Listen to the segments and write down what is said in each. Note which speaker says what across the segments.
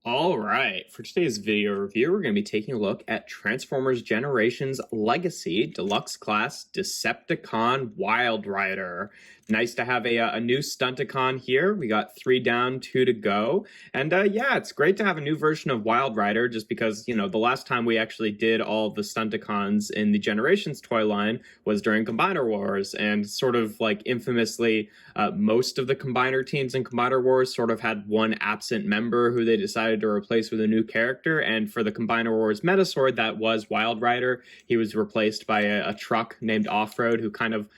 Speaker 1: All right, for today's video review, we're going to be taking a look at Transformers Generations Legacy Deluxe Class Decepticon Wildrider. Nice to have a new Stunticon here. We got 3 down, 2 to go. And yeah, it's great to have a new version of Wildrider just because, the last time we actually did all of the Stunticons in the Generations toy line was during Combiner Wars. And sort of like infamously, most of the Combiner teams in Combiner Wars sort of had one absent member who they decided to replace with a new character. And for the Combiner Wars Metasword, that was Wildrider. He was replaced by a truck named Offroad who kind of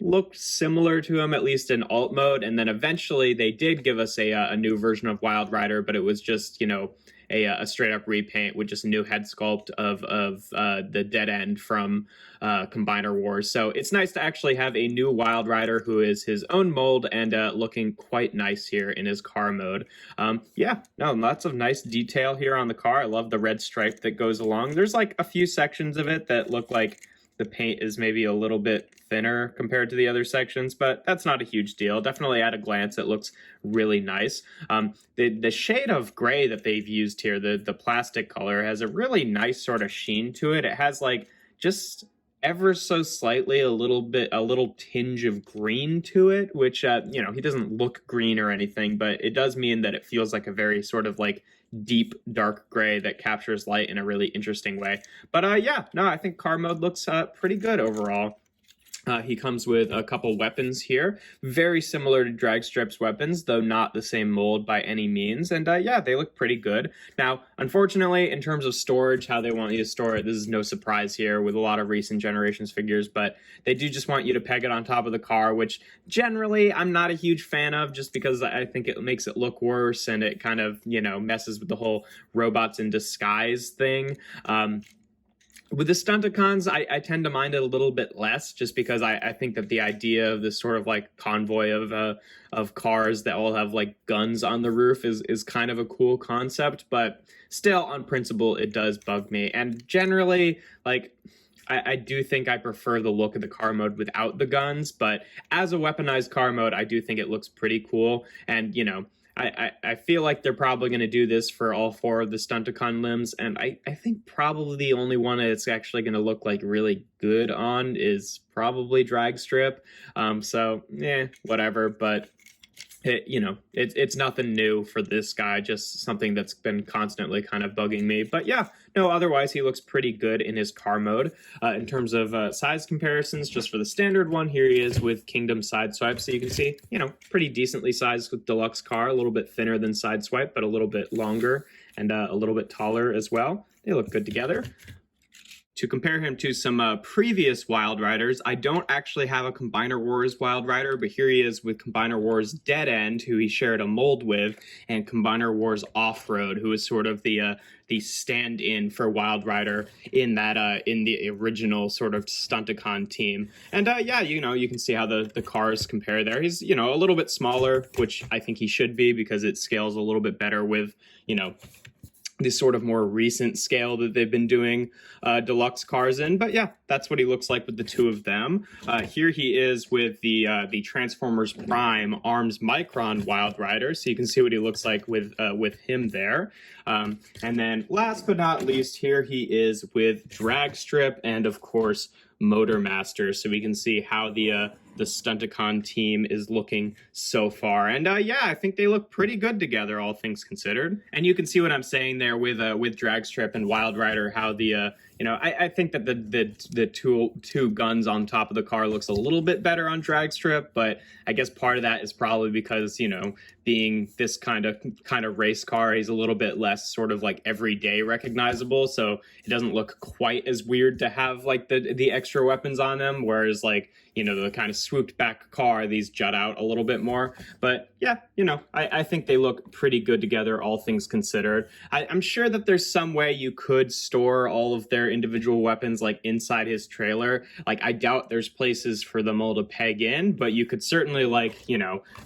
Speaker 1: looked similar to him, at least in alt mode. And then eventually they did give us a new version of Wildrider, but it was just, a straight up repaint with just a new head sculpt of the dead end from Combiner Wars. So it's nice to actually have a new Wildrider who is his own mold and looking quite nice here in his car mode. Yeah, no, lots of nice detail here on the car. I love the red stripe that goes along. There's like a few sections of it that look like the paint is maybe a little bit thinner compared to the other sections, but that's not a huge deal. Definitely at a glance, it looks really nice. The shade of gray that they've used here, the plastic color, has a really nice sort of sheen to it. It has like just ever so slightly a little tinge of green to it, which, he doesn't look green or anything, but it does mean that it feels like a very sort of like deep dark gray that captures light in a really interesting way. But yeah, no, I think car mode looks pretty good overall. He comes with a couple weapons here, very similar to Dragstrip's weapons, though not the same mold by any means. And yeah, they look pretty good. Now, unfortunately, in terms of storage, how they want you to store it, this is no surprise here with a lot of recent Generations figures, but they do just want you to peg it on top of the car, which generally I'm not a huge fan of, just because I think it makes it look worse and it kind of, messes with the whole robots in disguise thing. With the Stunticons, I tend to mind it a little bit less, just because I think that the idea of this sort of like convoy of cars that all have like guns on the roof is kind of a cool concept, but still on principle it does bug me. And generally, like, I do think I prefer the look of the car mode without the guns, but as a weaponized car mode, I do think it looks pretty cool. And I feel like they're probably going to do this for all 4 of the Stunticon limbs, and I think probably the only one that's actually going to look like really good on is probably Dragstrip. So, whatever, but it's nothing new for this guy, just something that's been constantly kind of bugging me. But yeah, no, otherwise he looks pretty good in his car mode. In terms of size comparisons, just for the standard one, here he is with Kingdom Sideswipe. So you can see, pretty decently sized with Deluxe car, a little bit thinner than Sideswipe, but a little bit longer and a little bit taller as well. They look good together. To compare him to some previous Wildriders, I don't actually have a Combiner Wars Wildrider, but here he is with Combiner Wars Dead End, who he shared a mold with, and Combiner Wars Offroad, who is sort of the stand-in for Wildrider in that in the original sort of Stunticon team. And yeah, you can see how the cars compare there. He's a little bit smaller, which I think he should be because it scales a little bit better with this sort of more recent scale that they've been doing deluxe cars in. But yeah, that's what he looks like with the 2 of them. Here he is with the Transformers Prime Arms Micron Wildrider, so you can see what he looks like with him there. And then last but not least, here he is with Dragstrip and of course Motormaster, so we can see how the Stunticon team is looking so far. And yeah, I think they look pretty good together, all things considered. And you can see what I'm saying there with Dragstrip and Wildrider, how the I think that the two guns on top of the car looks a little bit better on Dragstrip, but I guess part of that is probably because being this kind of race car, he's a little bit less sort of like everyday recognizable, so it doesn't look quite as weird to have like the extra weapons on him, whereas like the kind of swooped back car, these jut out a little bit more. But yeah, I think they look pretty good together, all things considered. I'm sure that there's some way you could store all of their individual weapons like inside his trailer. Like, I doubt there's places for them all to peg in, but you could certainly like,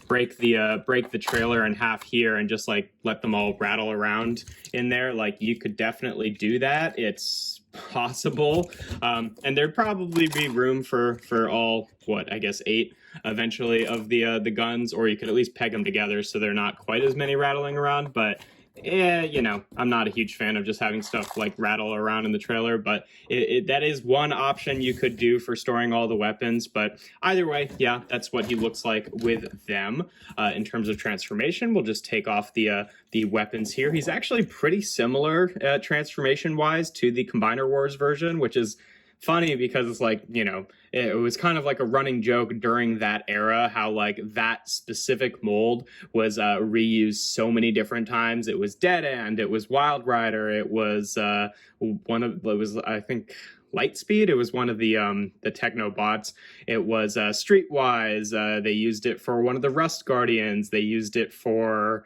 Speaker 1: break the trailer in half here and just like let them all rattle around in there. Like, you could definitely do that. It's possible. And there'd probably be room for all, I guess 8 eventually of the guns, or you could at least peg them together so they're not quite as many rattling around. But you know, I'm not a huge fan of just having stuff like rattle around in the trailer, but that is one option you could do for storing all the weapons. But either way, yeah, that's what he looks like with them. In terms of transformation, we'll just take off the weapons here. He's actually pretty similar transformation-wise to the Combiner Wars version, which is funny because it's like, you know, it was kind of like a running joke during that era how like that specific mold was reused so many different times. It was Dead End, it was Wildrider, it was I think Lightspeed. It was one of the Techno bots. It was Streetwise. They used it for one of the Rust Guardians. They used it for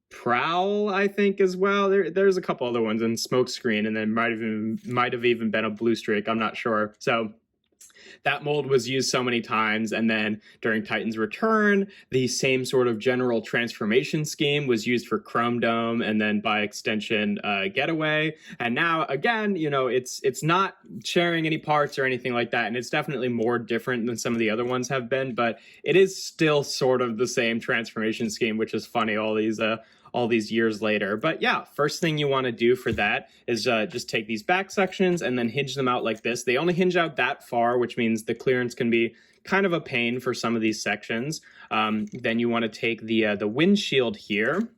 Speaker 1: Prowl, I think, as well. There's a couple other ones, and Smokescreen, and then might have even been a Blue Streak. I'm not sure. So that mold was used so many times, and then during Titan's Return, the same sort of general transformation scheme was used for Chrome Dome, and then by extension, Getaway. And now, again, you know, it's not sharing any parts or anything like that, and it's definitely more different than some of the other ones have been, but it is still sort of the same transformation scheme, which is funny all these years later. But yeah, first thing you want to do for that is just take these back sections and then hinge them out like this. They only hinge out that far, which means the clearance can be kind of a pain for some of these sections. Then you want to take the windshield here.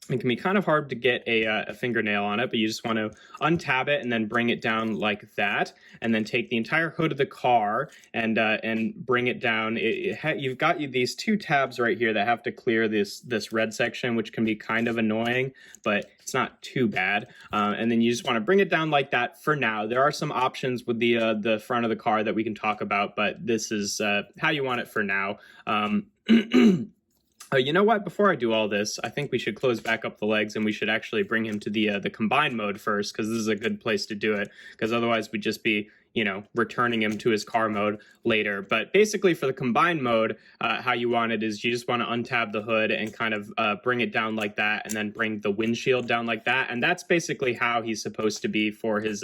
Speaker 1: It can be kind of hard to get a fingernail on it, but you just want to untab it and then bring it down like that, and then take the entire hood of the car and bring it down. You've got these two tabs right here that have to clear this red section, which can be kind of annoying, but it's not too bad. And then you just want to bring it down like that for now. There are some options with the front of the car that we can talk about, but this is how you want it for now. You know what? Before I do all this, I think we should close back up the legs, and we should actually bring him to the combined mode first, because this is a good place to do it, because otherwise we'd just be, you know, returning him to his car mode later. But basically for the combined mode, how you want it is you just want to untab the hood and kind of bring it down like that, and then bring the windshield down like that. And that's basically how he's supposed to be for his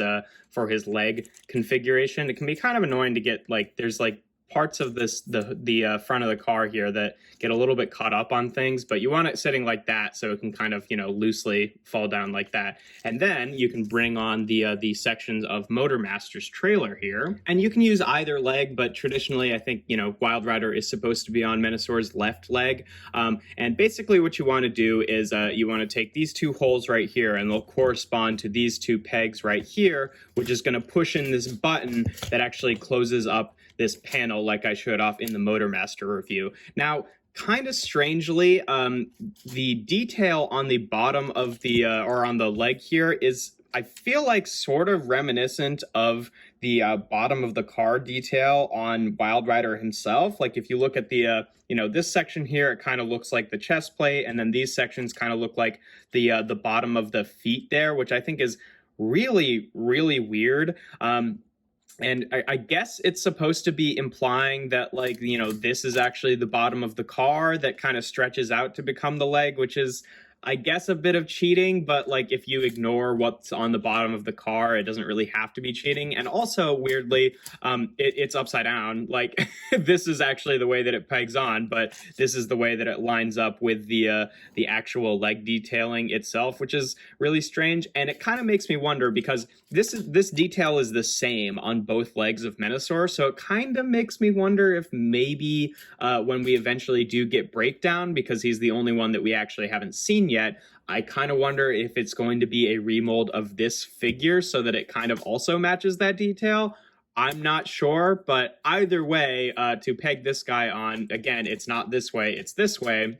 Speaker 1: leg configuration. It can be kind of annoying to get, like, there's like parts of the front of the car here that get a little bit caught up on things, but you want it sitting like that so it can kind of, you know, loosely fall down like that. And then you can bring on the sections of Motormaster's trailer here, and you can use either leg, but traditionally I think, you know, Wildrider is supposed to be on Menassor's left leg. And basically what you want to do is you want to take these two holes right here, and they'll correspond to these two pegs right here, which is going to push in this button that actually closes up this panel like I showed off in the Motormaster review. Now, kind of strangely, the detail on the bottom of the, or on the leg here is, I feel like, sort of reminiscent of the bottom of the car detail on Wildrider himself. Like if you look at the, you know, this section here, it kind of looks like the chest plate, and then these sections kind of look like the bottom of the feet there, which I think is really, really weird. And I guess it's supposed to be implying that, like, you know, this is actually the bottom of the car that kind of stretches out to become the leg, which is, I guess, a bit of cheating, but like if you ignore what's on the bottom of the car, it doesn't really have to be cheating. And also, weirdly, it's upside down. Like this is actually the way that it pegs on, but this is the way that it lines up with the actual leg detailing itself, which is really strange. And it kind of makes me wonder, because this detail is the same on both legs of Menasor, so it kind of makes me wonder if maybe when we eventually do get Breakdown, because he's the only one that we actually haven't seen yet, I kind of wonder if it's going to be a remold of this figure so that it kind of also matches that detail. I'm not sure, but either way, to peg this guy on, again, it's not this way, it's this way.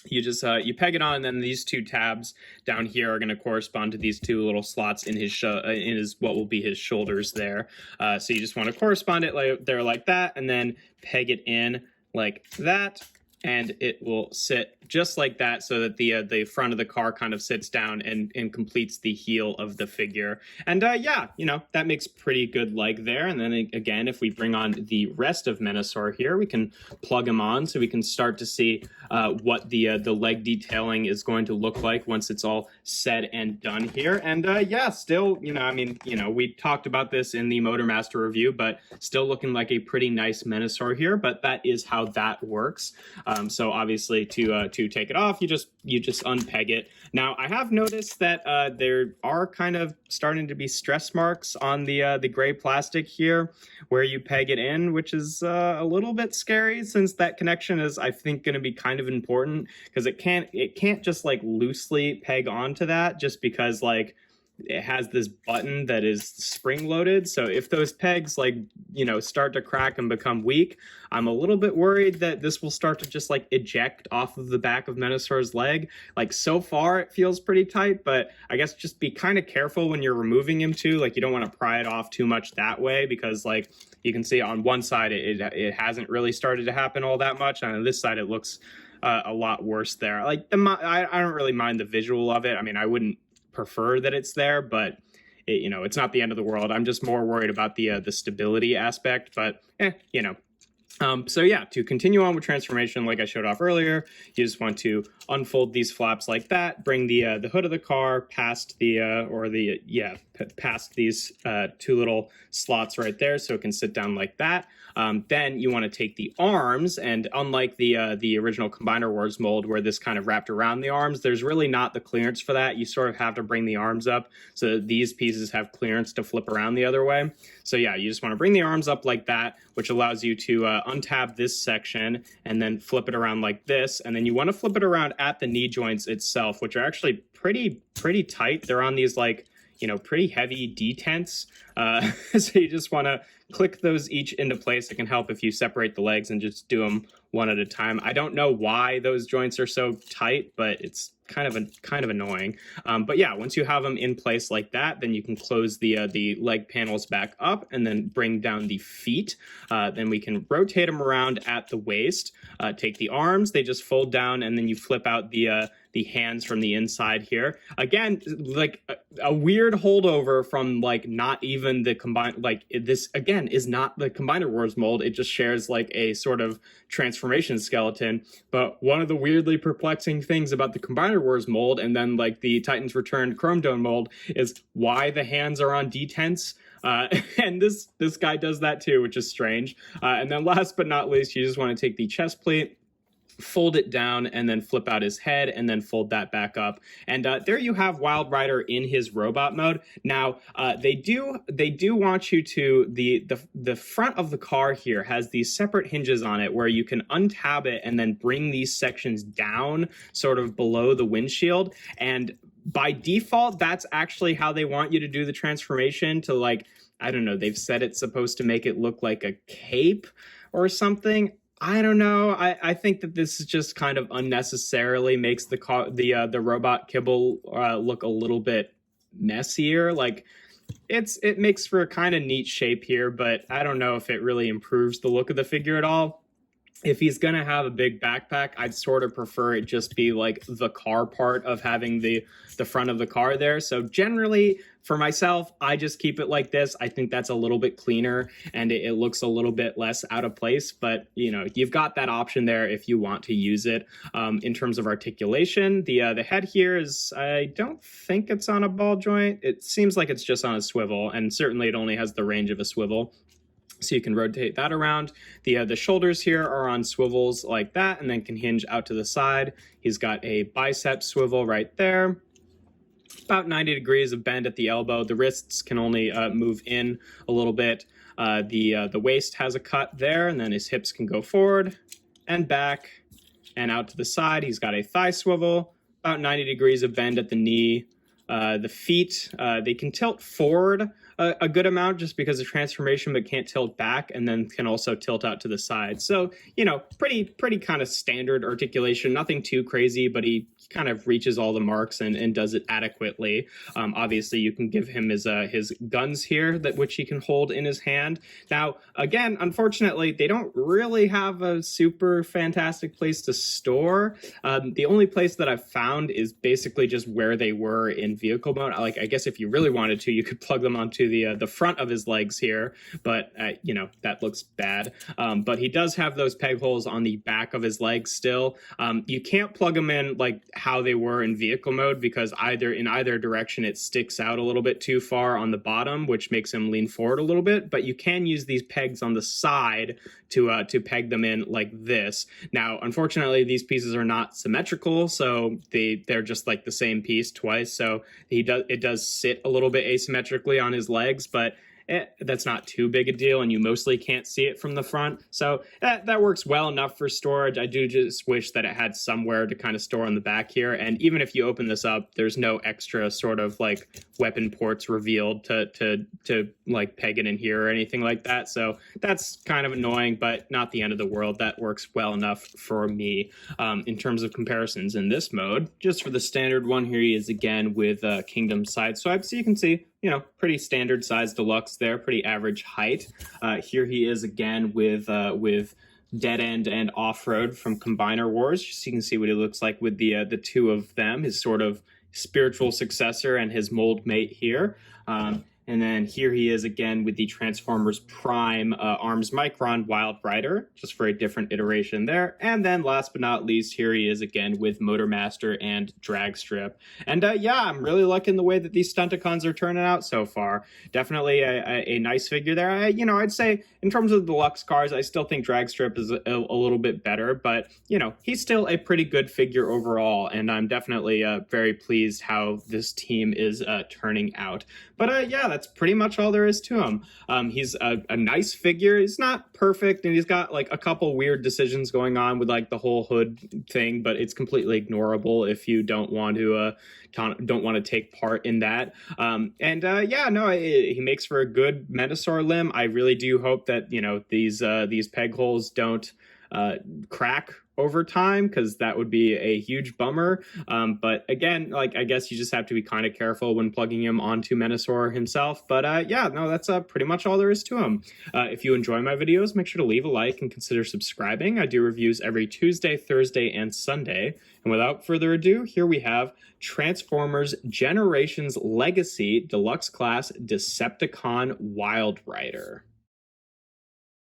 Speaker 1: You just you peg it on, and then these two tabs down here are going to correspond to these two little slots in his what will be his shoulders there. So you just want to correspond it there like that, and then peg it in like that, and it will sit just like that, so that the front of the car kind of sits down and completes the heel of the figure. And yeah, you know, that makes pretty good leg there. And then again, if we bring on the rest of Menasor here, we can plug him on so we can start to see what the leg detailing is going to look like once it's all said and done here. And yeah, still, you know, I mean, you know, we talked about this in the Motormaster review, but still looking like a pretty nice Menasor here. But that is how that works. So obviously to take it off, you just unpeg it. Now I have noticed that there are kind of starting to be stress marks on the gray plastic here where you peg it in, which is a little bit scary, since that connection is, I think, going to be kind of important, because it can't just like loosely peg onto that, just because like it has this button that is spring loaded. So if those pegs like, start to crack and become weak, I'm a little bit worried that this will start to just like eject off of the back of Menasar's leg. Like, so far it feels pretty tight, but I guess just be kind of careful when you're removing him too. Like, you don't want to pry it off too much that way, because like you can see on one side it hasn't really started to happen all that much, and on this side it looks a lot worse there. Like, I don't really mind the visual of it. I mean, I wouldn't prefer that it's there, but it's not the end of the world. I'm just more worried about the stability aspect, but so yeah, to continue on with transformation, like I showed off earlier, you just want to unfold these flaps like that, bring the hood of the car past past these two little slots right there, so it can sit down like that. Then you want to take the arms, and unlike the original Combiner Wars mold where this kind of wrapped around the arms, there's really not the clearance for that. You sort of have to bring the arms up so that these pieces have clearance to flip around the other way. So yeah, you just want to bring the arms up like that, which allows you to untab this section and then flip it around like this. And then you want to flip it around at the knee joints itself, which are actually pretty tight. They're on these like, pretty heavy detents. So you just want to click those each into place. It can help if you separate the legs and just do them one at a time. I don't know why those joints are so tight, but it's kind of annoying. But yeah, once you have them in place like that, then you can close the leg panels back up and then bring down the feet. Then we can rotate them around at the waist. Take the arms, they just fold down, and then you flip out the hands from the inside here. Again, like a weird holdover from like not even the combined, like this again is not the Combiner Wars mold. It just shares like a sort of transformation skeleton. But one of the weirdly perplexing things about the Combiner Wars mold and then like the Titans Return Chrome Dome mold is why the hands are on detents. And this guy does that too, which is strange. And then last but not least, you just want to take the chest plate, fold it down, and then flip out his head, and then fold that back up. And there you have Wildrider in his robot mode. Now, they do want you to, the front of the car here has these separate hinges on it where you can untab it and then bring these sections down sort of below the windshield. And by default, that's actually how they want you to do the transformation to, like, I don't know, they've said it's supposed to make it look like a cape or something. I don't know. I think that this is just kind of unnecessarily makes the robot kibble look a little bit messier. Like, it makes for a kind of neat shape here, but I don't know if it really improves the look of the figure at all. If he's going to have a big backpack, I'd sort of prefer it just be like the car part of having the front of the car there. So generally, for myself, I just keep it like this. I think that's a little bit cleaner and it looks a little bit less out of place. But, you've got that option there if you want to use it. In terms of articulation, the head here is, I don't think it's on a ball joint. It seems like it's just on a swivel, and certainly it only has the range of a swivel. So you can rotate that around. The shoulders here are on swivels like that, and then can hinge out to the side. He's got a bicep swivel right there. About 90 degrees of bend at the elbow. The wrists can only move in a little bit. The waist has a cut there, and then his hips can go forward and back and out to the side. He's got a thigh swivel, about 90 degrees of bend at the knee. The feet, they can tilt forward a good amount just because of transformation, but can't tilt back, and then can also tilt out to the side. So, pretty kind of standard articulation, nothing too crazy, but he kind of reaches all the marks and does it adequately. Obviously, you can give him his guns here, which he can hold in his hand. Now, again, unfortunately, they don't really have a super fantastic place to store. The only place that I've found is basically just where they were in vehicle mode. Like, I guess if you really wanted to, you could plug them onto to the front of his legs here, but you know, that looks bad. But he does have those peg holes on the back of his legs still. You can't plug them in like how they were in vehicle mode, because in either direction it sticks out a little bit too far on the bottom, which makes him lean forward a little bit. But you can use these pegs on the side to peg them in like this. Now, unfortunately, these pieces are not symmetrical, so they're just like the same piece twice. So it does sit a little bit asymmetrically on his legs, but that's not too big a deal, and you mostly can't see it from the front. So that works well enough for storage. I do just wish that it had somewhere to kind of store on the back here. And even if you open this up, there's no extra sort of like weapon ports revealed to like peg it in here or anything like that. So that's kind of annoying, but not the end of the world. That works well enough for me. In terms of comparisons in this mode, just for the standard one, here he is again with Kingdom side swipe. So you can see, you know, pretty standard size Deluxe there, pretty average height. Here he is again with Dead End and Off-Road from Combiner Wars. So you can see what he looks like with the two of them, his sort of spiritual successor and his mold mate here. And then here he is again with the Transformers Prime Arms Micron Wildrider, just for a different iteration there. And then last but not least, here he is again with Motormaster and Dragstrip. And yeah, I'm really liking the way that these Stunticons are turning out so far. Definitely a nice figure there. I'd say in terms of the Deluxe cars, I still think Dragstrip is a little bit better, but you know, he's still a pretty good figure overall. And I'm definitely very pleased how this team is turning out. But yeah, that's pretty much all there is to him. He's a nice figure. He's not perfect, and he's got like a couple weird decisions going on with like the whole hood thing, but it's completely ignorable if you don't want to take part in that. Yeah, no, he makes for a good Menasor limb. I really do hope that, you know, these peg holes don't crack over time, because that would be a huge bummer. But again, like, I guess you just have to be kind of careful when plugging him onto Menasor himself. But yeah, no, that's pretty much all there is to him. If you enjoy my videos, make sure to leave a like and consider subscribing. I do reviews every Tuesday, Thursday, and Sunday. And without further ado, here we have Transformers Generations Legacy Deluxe Class Decepticon Wildrider.